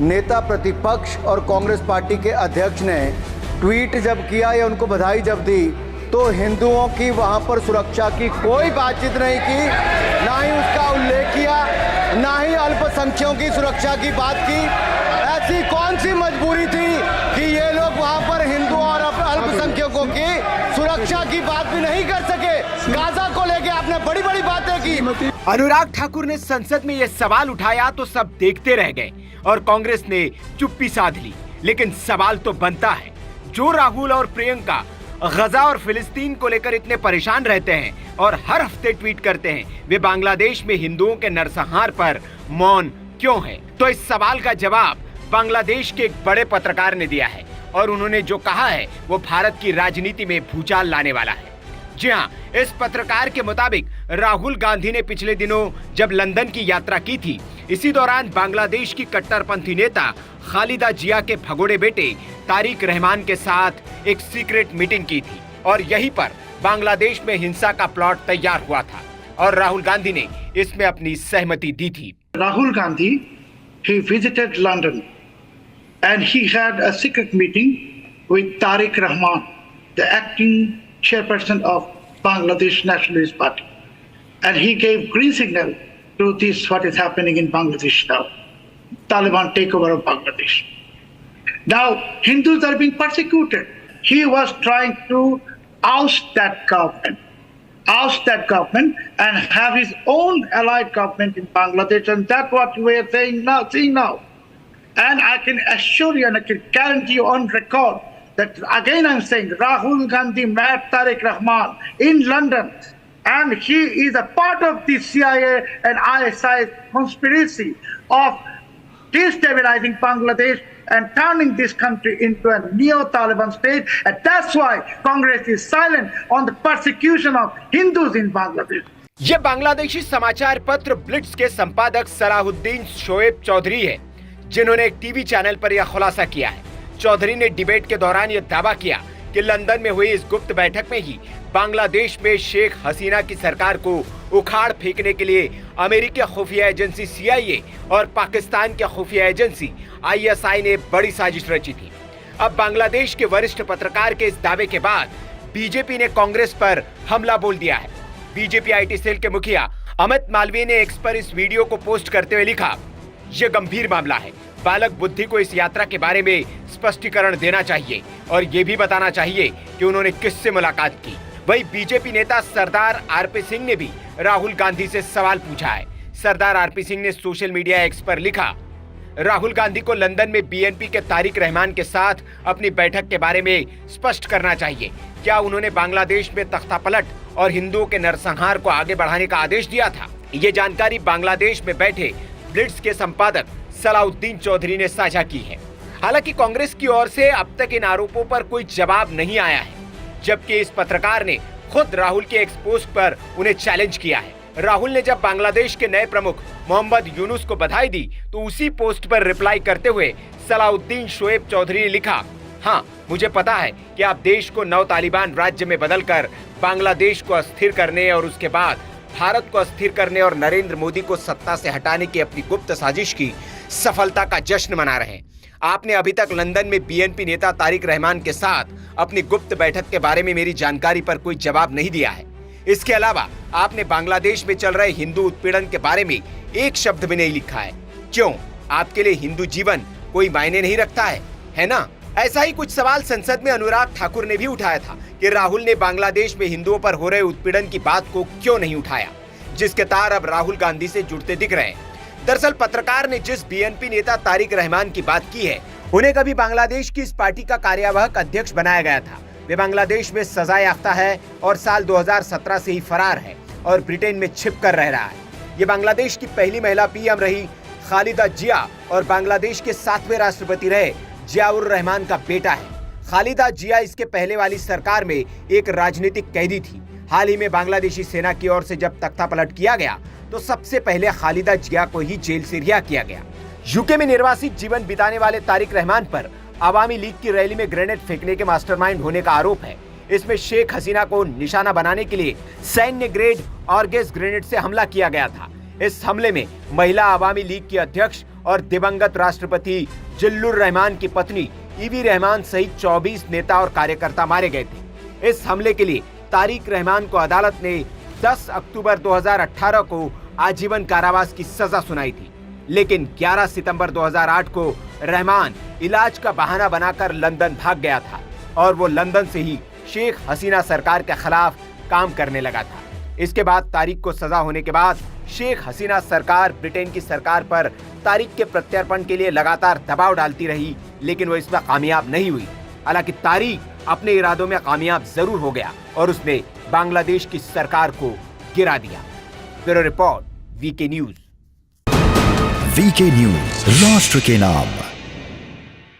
नेता प्रतिपक्ष और कांग्रेस पार्टी के अध्यक्ष ने ट्वीट जब किया या उनको बधाई जब दी तो हिंदुओं की वहां पर सुरक्षा की कोई बातचीत नहीं की, ना ही उसका उल्लेख किया, ना ही अल्पसंख्यकों की सुरक्षा की बात की। ऐसी कौन सी मजबूरी थी कि ये लोग वहां पर हिंदुओं और अल्पसंख्यकों की सुरक्षा की बात भी नहीं कर सके? गाजा को लेके आपने बड़ी बड़ी बातें की। अनुराग ठाकुर ने संसद में यह सवाल उठाया तो सब देखते रह गए और कांग्रेस ने चुप्पी साध ली। लेकिन सवाल तो बनता है, जो राहुल और प्रियंका गजा और फिलिस्तीन को लेकर इतने परेशान रहते हैं और हर हफ्ते ट्वीट करते हैं, वे बांग्लादेश में हिंदुओं के नरसंहार पर मौन क्यों है? तो इस सवाल का जवाब बांग्लादेश के एक बड़े पत्रकार ने दिया है और उन्होंने जो कहा है वो भारत की राजनीति में भूचाल लाने वाला है। जी हाँ, इस पत्रकार के मुताबिक राहुल गांधी ने पिछले दिनों जब लंदन की यात्रा की थी, इसी दौरान बांग्लादेश की कट्टरपंथी नेता खालिदा जिया के भगोड़े बेटे तारिक रहमान के साथ एक सीक्रेट मीटिंग की थी और यहीं पर बांग्लादेश में हिंसा का प्लॉट तैयार हुआ था और राहुल गांधी ने इसमें अपनी सहमति दी थी। Rahul Gandhi, he visited London and he had a secret meeting with Tariq Rahman, the acting chairperson of Bangladesh Nationalist Party, and he gave green signal to this what is happening in Bangladesh now, Taliban takeover of Bangladesh. Now Hindus are being persecuted. He was trying to oust that government and have his own allied government in Bangladesh, and that's what we are seeing now. And I can assure you and I can guarantee you on record that again I'm saying Rahul Gandhi met Tariq Rahman in London, and he is a part of the CIA and ISI conspiracy of destabilizing Bangladesh and turning this country into a neo-Taliban state, and that's why Congress is silent on the persecution of Hindus in Bangladesh. ये बांग्लादेशी समाचार पत्र Blitz के संपादक सलाहुद्दीन शोएब चौधरी है, जिन्होंने एक TV channel पर यह खुलासा किया है। चौधरी ने डिबेट के दौरान यह दावा किया कि लंदन में हुई इस गुप्त बैठक में ही बांग्लादेश में शेख हसीना की सरकार को उखाड़ फेंकने के लिए अमेरिकी खुफिया एजेंसी CIA और पाकिस्तान के खुफिया एजेंसी ISI ने बड़ी साजिश रची थी। अब बांग्लादेश के वरिष्ठ पत्रकार के इस दावे के बाद बीजेपी ने कांग्रेस पर हमला बोल दिया है। बीजेपी IT सेल के मुखिया अमित मालवीय ने एक्स पर इस वीडियो को पोस्ट करते हुए लिखा, यह गंभीर मामला है। बालक बुद्धि को इस यात्रा के बारे में स्पष्टीकरण देना चाहिए और ये भी बताना चाहिए कि उन्होंने किससे मुलाकात की। वहीं बीजेपी नेता सरदार RP सिंह ने भी राहुल गांधी से सवाल पूछा है। सरदार RP सिंह ने सोशल मीडिया एक्स पर लिखा, राहुल गांधी को लंदन में BNP के तारिक रहमान के साथ अपनी बैठक के बारे में स्पष्ट करना चाहिए। क्या उन्होंने बांग्लादेश में तख्तापलट और हिंदुओं के नरसंहार को आगे बढ़ाने का आदेश दिया था? ये जानकारी बांग्लादेश में बैठे ब्लिट्स के संपादक सलाहुद्दीन चौधरी ने साझा की है। हालांकि कांग्रेस की ओर से अब तक इन आरोपों पर कोई जवाब नहीं आया है, जबकि इस पत्रकार ने खुद राहुल के एक्स पोस्ट पर उन्हें चैलेंज किया है। राहुल ने जब बांग्लादेश के नए प्रमुख मोहम्मद यूनुस को बधाई दी तो उसी पोस्ट पर रिप्लाई करते हुए सलाहुद्दीन शोएब चौधरी ने लिखा, हाँ मुझे पता है कि आप देश को नव तालिबान राज्य में बदलकर बांग्लादेश को अस्थिर करने और उसके बाद भारत को अस्थिर करने और नरेंद्र मोदी को सत्ता से हटाने की अपनी गुप्त साजिश की सफलता का जश्न मना रहे हैं। आपने अभी तक लंदन में BNP नेता तारिक रहमान के साथ अपनी गुप्त बैठक के बारे में मेरी जानकारी पर कोई जवाब नहीं दिया है। इसके अलावा आपने बांग्लादेश में चल रहे हिंदू उत्पीड़न के बारे में एक शब्द भी नहीं लिखा है। क्यों? आपके लिए हिंदू जीवन कोई मायने नहीं रखता है ना? ऐसा ही कुछ सवाल संसद में अनुराग ठाकुर ने भी उठाया था कि राहुल ने बांग्लादेश में हिंदुओं पर हो रहे उत्पीड़न की बात को क्यों नहीं उठाया, जिसके तार अब राहुल गांधी से जुड़ते दिख रहे हैं। दरअसल पत्रकार ने जिस BNP नेता तारिक रहमान की बात की है, उन्हें कभी बांग्लादेश की इस पार्टी का कार्यवाहक अध्यक्ष बनाया गया था। वे बांग्लादेश में सजा याफ्ता है और साल 2017 से ही फरार है और ब्रिटेन में छिप कर रह रहा है। ये बांग्लादेश की पहली महिला PM रही खालिदा जिया और बांग्लादेश के 7वें राष्ट्रपति रहे जियाउर रहमान का बेटा है। खालिदा जिया इसके पहले वाली सरकार में एक राजनीतिक कैदी थी। हाल ही में बांग्लादेशी सेना की ओर से जब तख्तापलट किया गया तो सबसे पहले खालिदा जिया को ही जेल से रिहा किया गया। यूके में निर्वासित जीवन बिताने वाले तारिक रहमान पर अवामी लीग की रैली में ग्रेनेड फेंकने के मास्टरमाइंड होने का आरोप है। इसमें शेख हसीना को निशाना बनाने के लिए सैन्य ग्रेड ऑर्गेस ग्रेनेड से हमला किया गया था। इस हमले में महिला आवामी लीग की अध्यक्ष और दिवंगत राष्ट्रपति जिल्लुर रहमान की पत्नी ईवी रहमान सहित 24 नेता और कार्यकर्ता मारे गए थे। इस हमले के लिए तारिक रहमान को अदालत ने 10 अक्टूबर 2018 को आजीवन कारावास की सजा सुनाई थी, लेकिन 11 सितंबर 2008 को रहमान इलाज का बहाना बनाकर लंदन भाग गया था और वो लंदन से ही शेख हसीना सरकार के खिलाफ काम करने लगा था। इसके बाद तारिक को सजा होने के बाद शेख हसीना सरकार ब्रिटेन की सरकार पर तारिक के प्रत्यर्पण के लिए लगातार दबाव डालती रही, लेकिन वो इसमें कामयाब नहीं हुई। हालांकि तारिक अपने इरादों में कामयाब जरूर हो गया और उसने बांग्लादेश की सरकार को गिरा दिया। Bureau report, VK news. VK news, राष्ट्र के नाम।